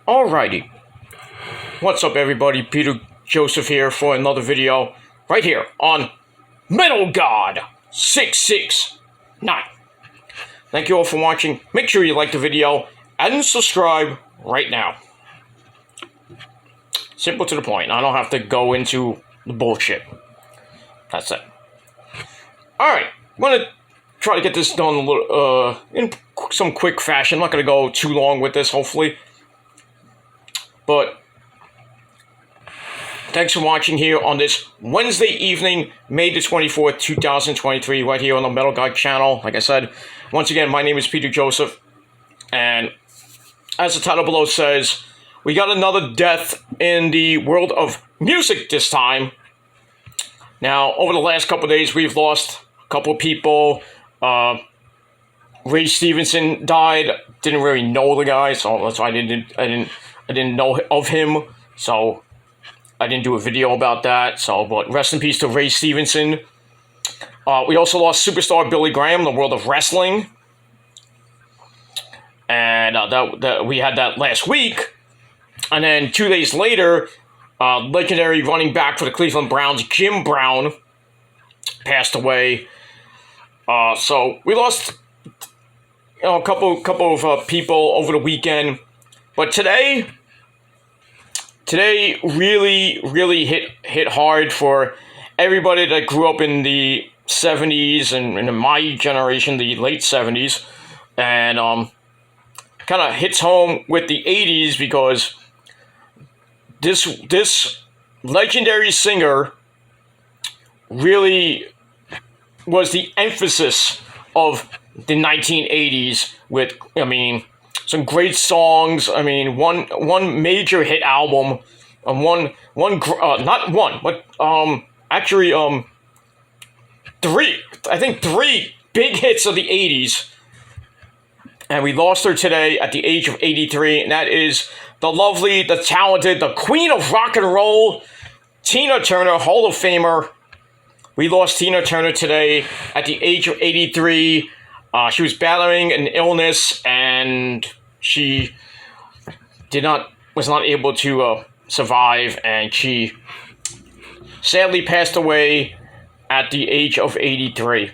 Alrighty, what's up everybody, Peter Joseph here for another video, right here on Metal God 669. Thank you all for watching, make sure you like the video, and subscribe right now. Simple to the point, I don't have to go into the bullshit. That's it. Alright, I'm gonna try to get this done a little, in some quick fashion. I'm not gonna go too long with this, hopefully. But thanks for watching here on this Wednesday evening, May the 24th, 2023, right here on the Metal God channel. Like I said, once again, my name is Peter Joseph, and as the title below says, we got another death in the world of music this time. Now, over the last couple of days, we've lost a couple of people. Ray Stevenson died. Didn't really know the guy, so that's why I didn't know of him, so I didn't do a video about that. So, but rest in peace to Ray Stevenson. We also lost superstar Billy Graham in the world of wrestling, and we had that last week. And then 2 days later, legendary running back for the Cleveland Browns, Jim Brown, passed away. So we lost, a couple of people over the weekend. But today really hit hard for everybody that grew up in the 70s and in my generation, the late 70s, and kind of hits home with the 80s because this legendary singer really was the emphasis of the 1980s with, some great songs. One major hit album, three big hits of the 80s. And we lost her today at the age of 83, and that is the lovely, the talented, the queen of rock and roll, Tina Turner, Hall of Famer. We lost Tina Turner today at the age of 83. She was battling an illness, and she was not able to survive, and she sadly passed away at the age of 83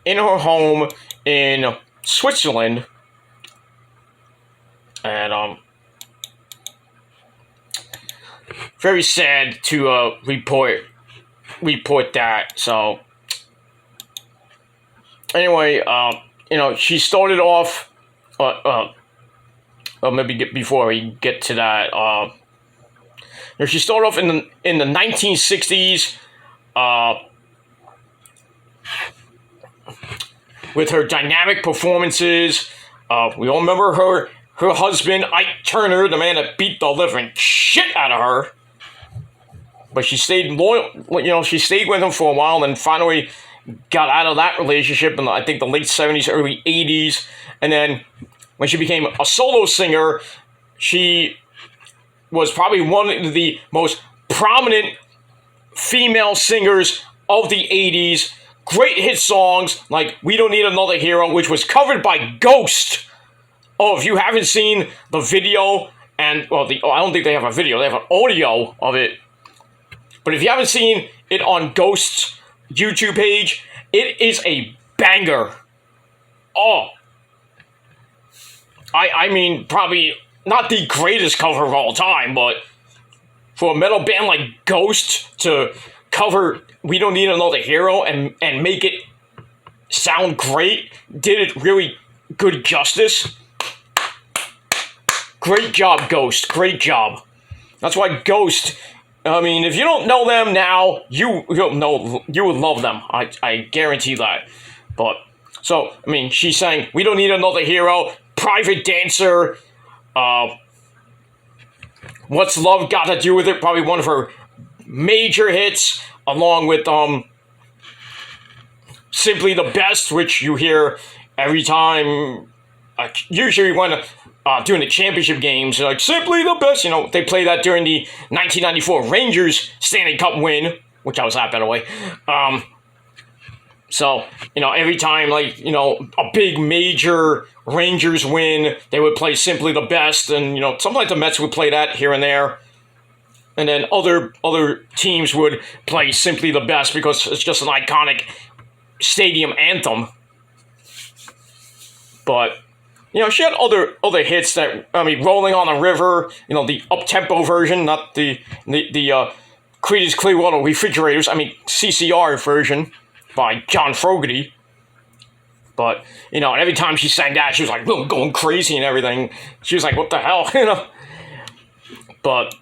in her home in Switzerland. And very sad to report that. So anyway, she started off, before we get to that, she started off in the 1960s with her dynamic performances. We all remember her husband, Ike Turner, the man that beat the living shit out of her. But she stayed loyal, she stayed with him for a while, and finally got out of that relationship in, I think, the late 70s, early 80s. And then when she became a solo singer, she was probably one of the most prominent female singers of the 80s. Great hit songs like We Don't Need Another Hero, which was covered by Ghost. Oh, if you haven't seen the video, and, I don't think they have a video, they have an audio of it. But if you haven't seen it on Ghost's YouTube page, it is a banger. Oh. Probably not the greatest cover of all time, but for a metal band like Ghost to cover We Don't Need Another Hero and make it sound great, did it really good justice. Great job, Ghost. Great job. That's why Ghost, if you don't know them now, you would love them. I guarantee that. But, so, she sang We Don't Need Another Hero, Private Dancer, What's Love Got to Do With It, probably one of her major hits, along with Simply the Best, which you hear every time, usually when during the championship games, like Simply the Best, they play that during the 1994 Rangers Stanley Cup win, which I was at, by the way. So, every time, like, a big major Rangers win, they would play Simply the Best, and, sometimes the Mets would play that here and there. And then other teams would play Simply the Best because it's just an iconic stadium anthem. But, she had other hits that, Rolling on the River, the up-tempo version, not the Creedence Clearwater Refrigerators, CCR version by John Fogerty. But, every time she sang that, she was like, going crazy and everything. She was like, what the hell, But,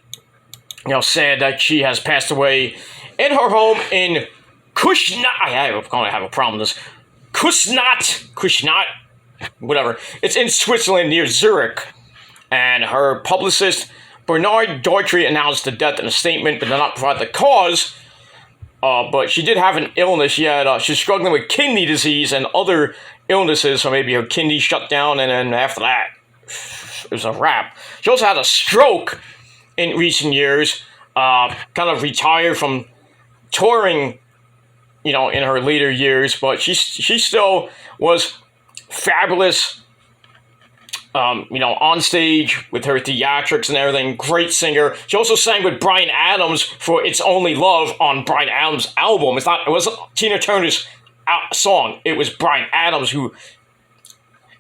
sad that she has passed away in her home in Kushnat. I'm going to have a problem with this. Kushnat, whatever. It's in Switzerland near Zurich. And her publicist, Bernard Daughtry, announced the death in a statement, but did not provide the cause. But she did have an illness. She's struggling with kidney disease and other illnesses, so maybe her kidney shut down, and then after that, it was a wrap. She also had a stroke in recent years, kind of retired from touring, in her later years, but she still was fabulous, on stage with her theatrics and everything. Great singer. She also sang with Bryan Adams for It's Only Love on Bryan Adams' album. It wasn't Tina Turner's song. It was Bryan Adams who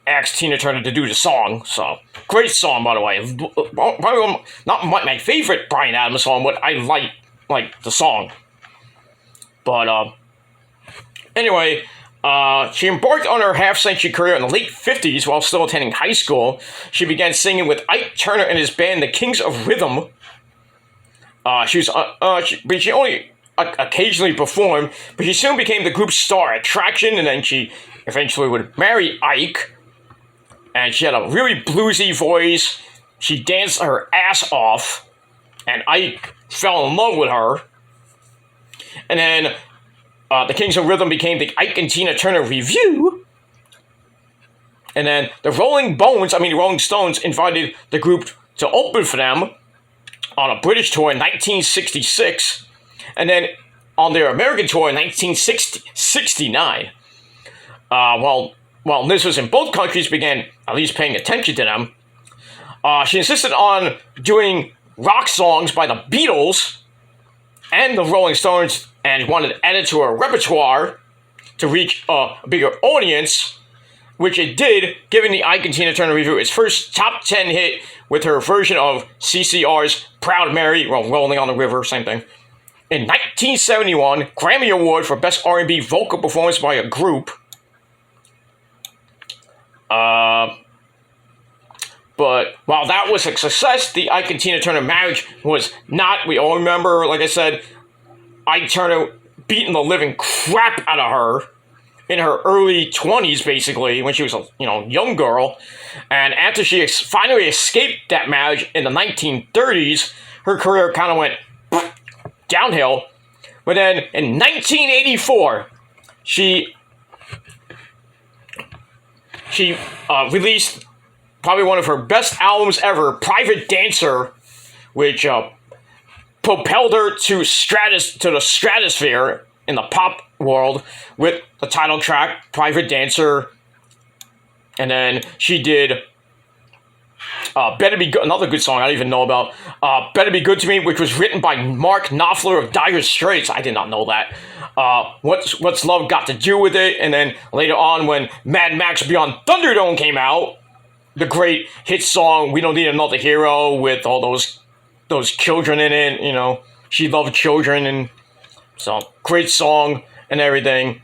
asked Tina Turner to do the song. So, great song, by the way. Probably not my favorite Bryan Adams song, but I like the song. But, anyway, she embarked on her half-century career in the late 50s while still attending high school. She began singing with Ike Turner and his band, the Kings of Rhythm. But she only occasionally performed, but she soon became the group's star attraction, and then she eventually would marry Ike. And she had a really bluesy voice. She danced her ass off, and Ike fell in love with her. And then the Kings of Rhythm became the Ike and Tina Turner Review. And then the Rolling Stones invited the group to open for them on a British tour in 1966. And then on their American tour in 1969. While Liz was in both countries, began at least paying attention to them. She insisted on doing rock songs by the Beatles and the Rolling Stones, and wanted to add it to her repertoire to reach a bigger audience, which it did, giving the Ike and Tina Turner Review its first top 10 hit with her version of CCR's Proud Mary, Rolling on the River, same thing. In 1971, Grammy Award for Best R&B Vocal Performance by a Group. But while that was a success, the Ike and Tina Turner marriage was not. We all remember, like I said, Ike Turner beating the living crap out of her in her early 20s, basically, when she was a young girl. And after she finally escaped that marriage in the 1930s, her career kind of went downhill. But then in 1984, she released probably one of her best albums ever, Private Dancer, which propelled her to the stratosphere in the pop world with the title track, Private Dancer. And then she did Better Be Good, another good song I don't even know about, Better Be Good to Me, which was written by Mark Knopfler of Dire Straits. I did not know that. What's Love Got to Do with It? And then later on, when Mad Max Beyond Thunderdome came out, the great hit song We Don't Need Another Hero with all those children in it, she loved children, and so great song and everything.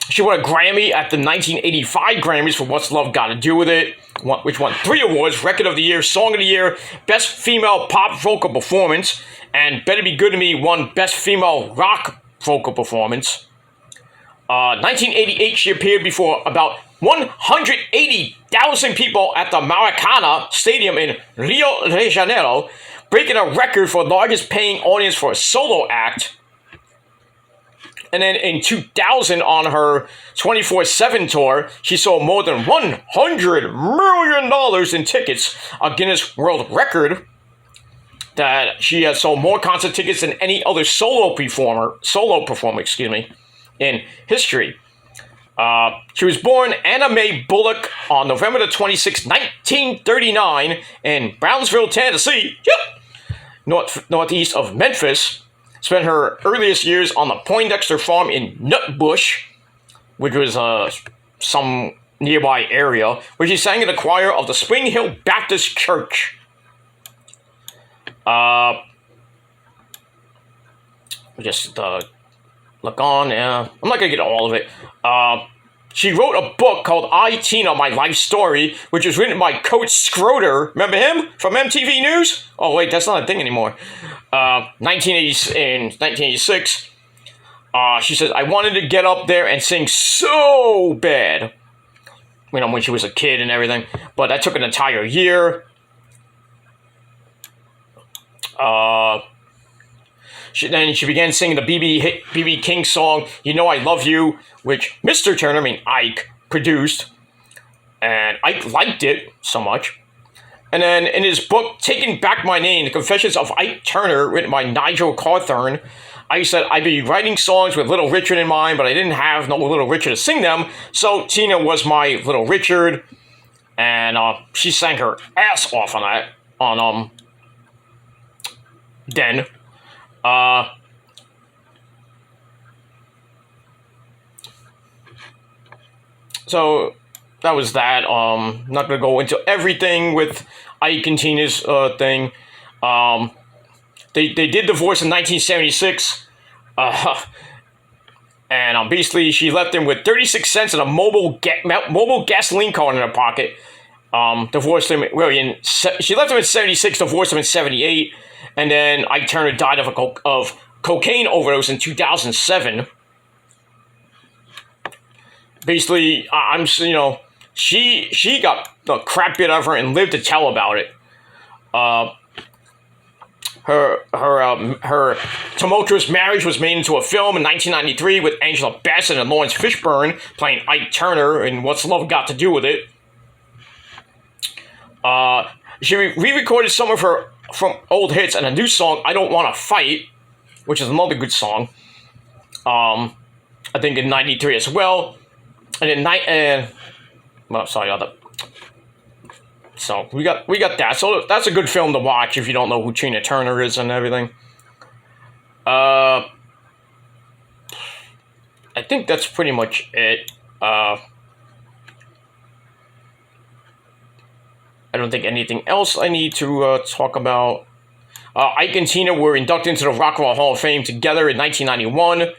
She won a Grammy at the 1985 Grammys for What's Love Got to Do with It, which won 3 awards: Record of the Year, Song of the Year, Best Female Pop Vocal Performance, and Better Be Good to Me won Best Female Rock Vocal Performance. 1988, she appeared before about 180,000 people at the Maracana Stadium in Rio de Janeiro, breaking a record for largest paying audience for a solo act. And then in 2000, on her 24/7 tour, she sold more than $100 million in tickets, a Guinness World Record. that she has sold more concert tickets than any other solo performer, in history. She was born Anna Mae Bullock on November the 26th, 1939 in Brownsville, Tennessee, northeast of Memphis. Spent her earliest years on the Poindexter farm in Nutbush, which was some nearby area, where she sang in the choir of the Spring Hill Baptist Church. Just look on. I'm not gonna get all of it. She wrote a book called I, Tina, My Life Story, which was written by Coach Schroeder. Remember him from MTV News? Oh wait, that's not a thing anymore. 1986. She says, I wanted to get up there and sing so bad. When she was a kid and everything. But that took an entire year. She began singing the B.B. King song, You Know I Love You, which Mr. Turner, Ike, produced. And Ike liked it so much. And then in his book, Taking Back My Name, The Confessions of Ike Turner, written by Nigel Cawthorn, Ike said, I'd be writing songs with Little Richard in mind, but I didn't have no Little Richard to sing them, so Tina was my Little Richard. And she sang her ass off on that, then. So that was that. Not gonna go into everything with Ike and Tina's thing. They did divorce in 1976. And basically she left him with 36 cents and a mobile gasoline card in her pocket. Divorced him. She left him in 76. Divorced him in 78. And then Ike Turner died of cocaine overdose in 2007. Basically, she got the crap bit of her and lived to tell about it. Her tumultuous marriage was made into a film in 1993 with Angela Bassett and Lawrence Fishburne playing Ike Turner, and What's Love Got to Do with It? She re-recorded some of her from old hits and a new song, I Don't Want to Fight, which is another good song. I think in 93 as well. And in So we got that. So that's a good film to watch if you don't know who Tina Turner is and everything. I think that's pretty much it. I don't think anything else I need to talk about. Ike and Tina were inducted into the Rock and Roll Hall of Fame together in 1991.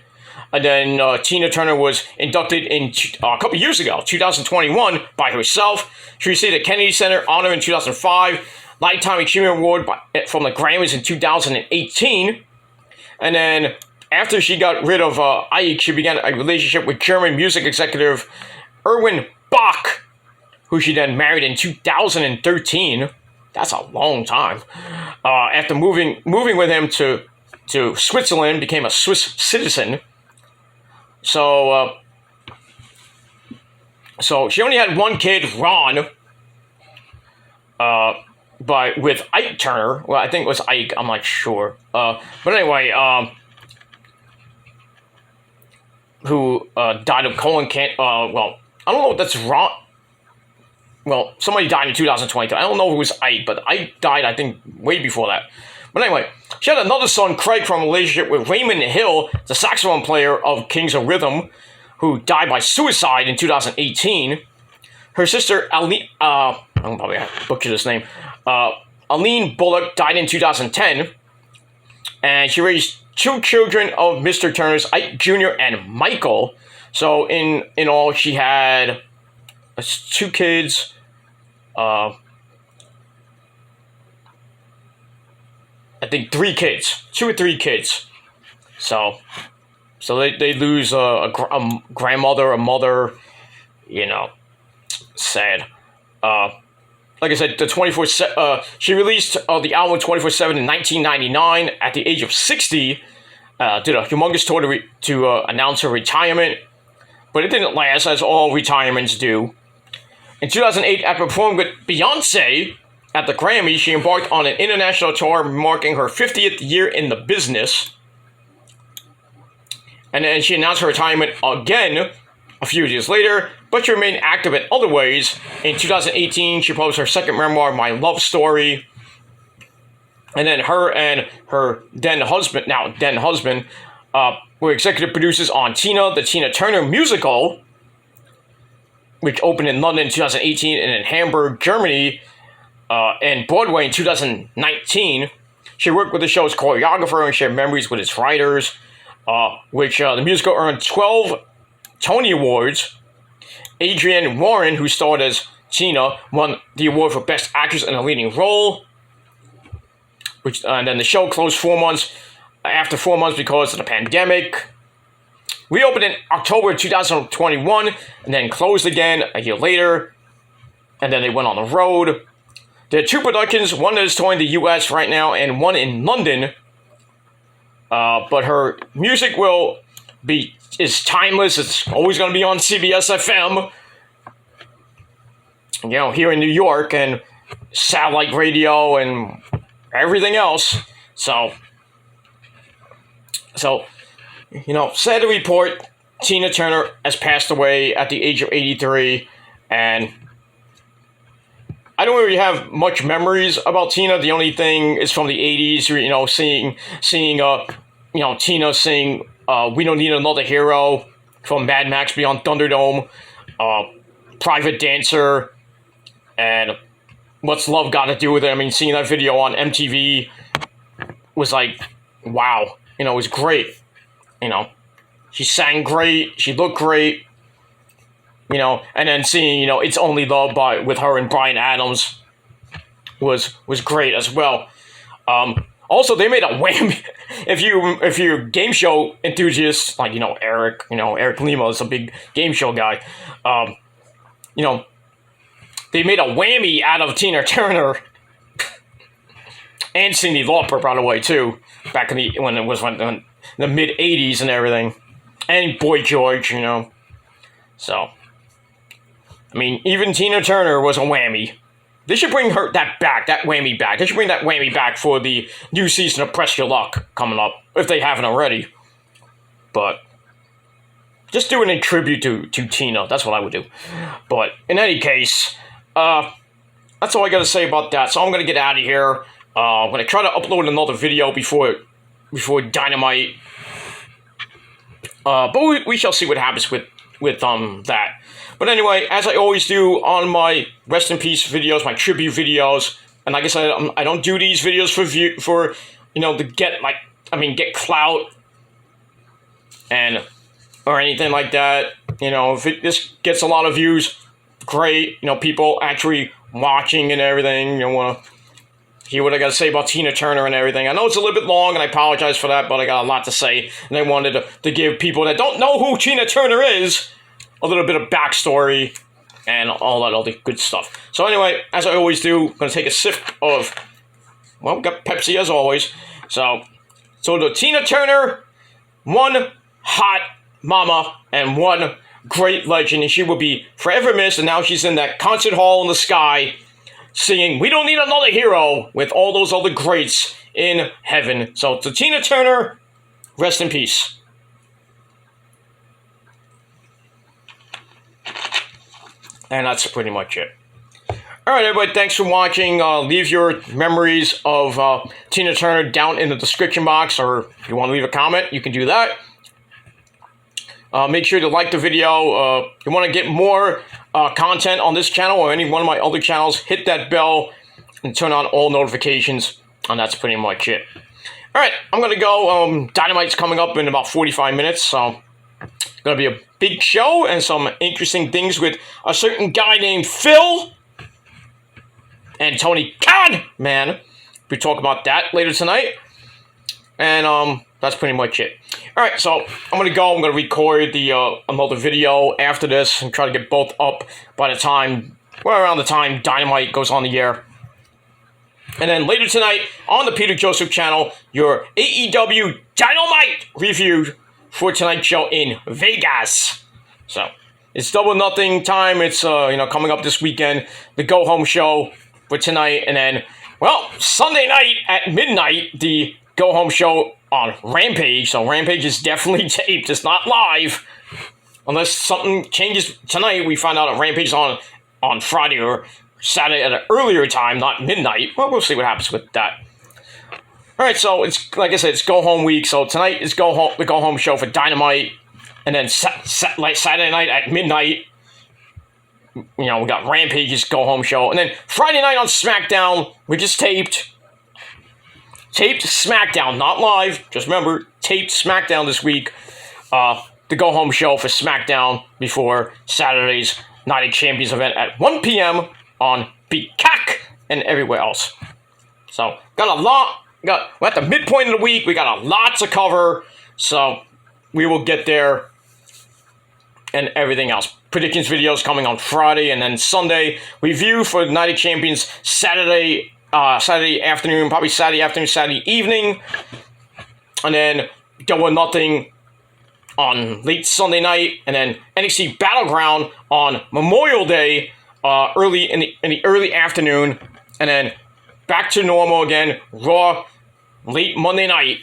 And then Tina Turner was inducted in a couple years ago, 2021, by herself. She received a Kennedy Center honor in 2005, Lifetime Achievement Award from the Grammys in 2018. And then after she got rid of Ike, she began a relationship with German music executive Erwin Bach, who she then married in 2013. That's a long time. After moving with him to Switzerland, became a Swiss citizen. So she only had one kid, Ron, but with Ike Turner. Well, I think it was Ike. I'm not sure. But anyway, who died of colon cancer. Well, I don't know if that's Ron. Well, somebody died in 2022. I don't know if it was Ike, but Ike died, I think, way before that. But anyway, she had another son, Craig, from a relationship with Raymond Hill, the saxophone player of Kings of Rhythm, who died by suicide in 2018. Her sister, Aline, I'm probably going to butcher this name, Aline Bullock, died in 2010. And she raised two children of Mr. Turner's, Ike Jr. and Michael. So in all, she had two kids. I think 3 kids, 2 or 3 kids. So they lose a grandmother, a mother. Sad. Like I said, she released the album 24/7 in 1999 at the age of 60. Did a humongous tour to announce her retirement, but it didn't last, as all retirements do. In 2008, after performing with Beyonce at the Grammys, she embarked on an international tour marking her 50th year in the business. And then she announced her retirement again a few years later, but she remained active in other ways. In 2018, she published her second memoir, My Love Story. And then her and her then husband were executive producers on Tina, the Tina Turner musical, which opened in London in 2018 and in Hamburg, Germany, and Broadway in 2019. She worked with the show's choreographer and shared memories with its writers, which the musical earned 12 Tony Awards. Adrienne Warren, who starred as Tina, won the award for Best Actress in a Leading Role. And then the show closed 4 months because of the pandemic. Reopened in October 2021 and then closed again a year later. And then they went on the road. There are 2 productions, one that is touring the US right now and one in London. But her music is timeless. It's always going to be on CBS FM. You know, here in New York and satellite radio and everything else. So, you know, sad to report, Tina Turner has passed away at the age of 83, and I don't really have much memories about Tina. The only thing is from the 80s, you know, seeing Tina sing We Don't Need Another Hero from Mad Max Beyond Thunderdome, Private Dancer, and What's Love Got to Do with It? I mean, seeing that video on MTV was like, wow. You know, it was great. You know, she sang great. She looked great. You know, and then seeing, you know, It's Only Love with her and Bryan Adams was great as well. Also, they made a whammy. If you're game show enthusiasts, like, Eric Lima is a big game show guy. They made a whammy out of Tina Turner and Cyndi Lauper, by the way, too. Back when it was in the mid '80s and everything, and Boy George, So, I mean, even Tina Turner was a whammy. They should bring that whammy back. They should bring that whammy back for the new season of Press Your Luck coming up, if they haven't already. But just doing a tribute to Tina. That's what I would do. But in any case, that's all I got to say about that. So I'm going to get out of here. I'm going to try to upload another video before Dynamite. But we shall see what happens with that. But anyway, as I always do on my rest in peace videos, my tribute videos, and like I said, I don't do these videos for to get clout or anything like that. If this gets a lot of views, great. People actually watching and everything. Want to hear what I got to say about Tina Turner and everything. I know it's a little bit long, and I apologize for that, but I got a lot to say, and I wanted to give people that don't know who Tina Turner is a little bit of backstory and all that other good stuff. So anyway, as I always do, I'm going to take a sip of, we got Pepsi as always. So the Tina Turner, one hot mama and one great legend, and she will be forever missed, and now she's in that concert hall in the sky singing We Don't Need Another Hero with all those other greats in heaven. So to Tina Turner, rest in peace. And that's pretty much it. All right, everybody, thanks for watching. Leave your memories of Tina Turner down in the description box, or if you want to leave a comment, you can do that. Make sure to like the video. If you want to get more content on this channel or any one of my other channels, hit that bell and turn on all notifications, and that's pretty much it. All right, I'm going to go. Dynamite's coming up in about 45 minutes, so it's going to be a big show and some interesting things with a certain guy named Phil and Tony Khan, man. We talk about that later tonight. And that's pretty much it. All right, so I'm going to go. I'm going to record another video after this and try to get both up by the time, around the time Dynamite goes on the air. And then later tonight on the Peter Joseph channel, your AEW Dynamite review for tonight's show in Vegas. So it's Double Nothing time. It's coming up this weekend. The Go Home show for tonight. And then, well, Sunday night at midnight, the go-home show on Rampage. So Rampage is definitely taped. It's not live. Unless something changes tonight, we find out that Rampage is on Friday or Saturday at an earlier time, not midnight. Well, we'll see what happens with that. All right, so it's like I said, it's go-home week. So tonight is the go-home show for Dynamite. And then like Saturday night at midnight, we got Rampage's go-home show. And then Friday night on SmackDown, we just taped SmackDown, not live. Just remember, taped SmackDown this week. The go-home show for SmackDown before Saturday's Night of Champions event at 1 p.m. on Peacock and everywhere else. So, we're at the midpoint of the week. We got a lot to cover. So, we will get there and everything else. Predictions videos coming on Friday, and then Sunday review for Night of Champions Saturday afternoon, probably Saturday afternoon, Saturday evening, and then Double Nothing on late Sunday night, and then NXT Battleground on Memorial Day, early in the early afternoon, and then back to normal again, Raw late Monday night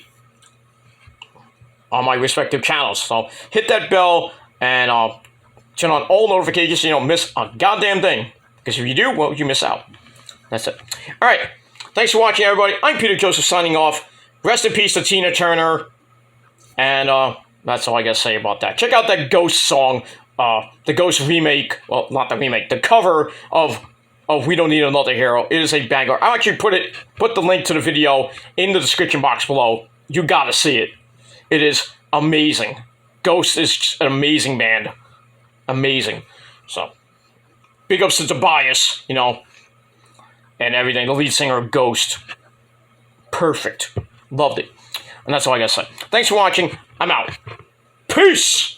on my respective channels. So hit that bell and turn on all notifications so you don't miss a goddamn thing. Because if you do, well, you miss out. That's it. All right. Thanks for watching, everybody. I'm Peter Joseph signing off. Rest in peace to Tina Turner. And that's all I got to say about that. Check out that Ghost song, the Ghost remake. Well, not the remake, the cover of We Don't Need Another Hero. It is a banger. I'll actually put the link to the video in the description box below. You got to see it. It is amazing. Ghost is just an amazing band. Amazing. So, big ups to Tobias, and everything. The lead singer of Ghost. Perfect. Loved it. And that's all I got to say. Thanks for watching. I'm out. Peace!